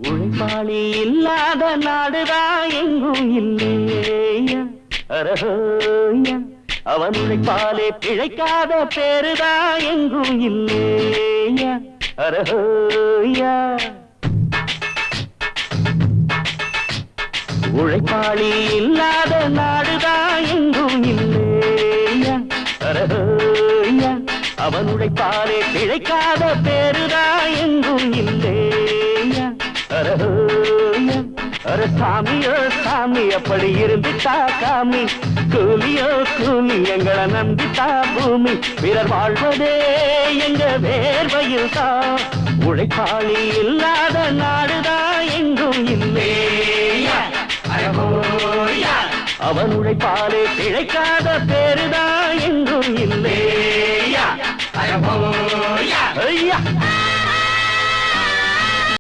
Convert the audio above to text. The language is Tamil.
உழைப்பாளி இல்லாத நாடுதான் எங்கும் இல்லையா அரஹோயா அவன் உழைப்பாலே பிழைக்காத பேருதான் எங்கும் இல்லையா அரஹோயா உழைப்பாளி இல்லாத நாடுதான் எங்கும் இல்லையா அரஹோயா அவன் உழைப்பாலே பிழைக்காத பேருதான் எங்கும் இல்லையா அரஹோயா அர சாமியோ சாமி அப்படி இருந்துட்டா காமி கூலியோ கூலி எங்களை நம்பித்தா பூமி பிறர் வாழ்வதே எங்க வேர்வையில் தான் உழைப்பாளி இல்லாத நாடுதான் எங்கும் இல்லையா அரஹோயா அவன் உழைப்பாலே பிழைக்காத பேருதான் எங்கும் இல்லையா அரஹோயா ஐயா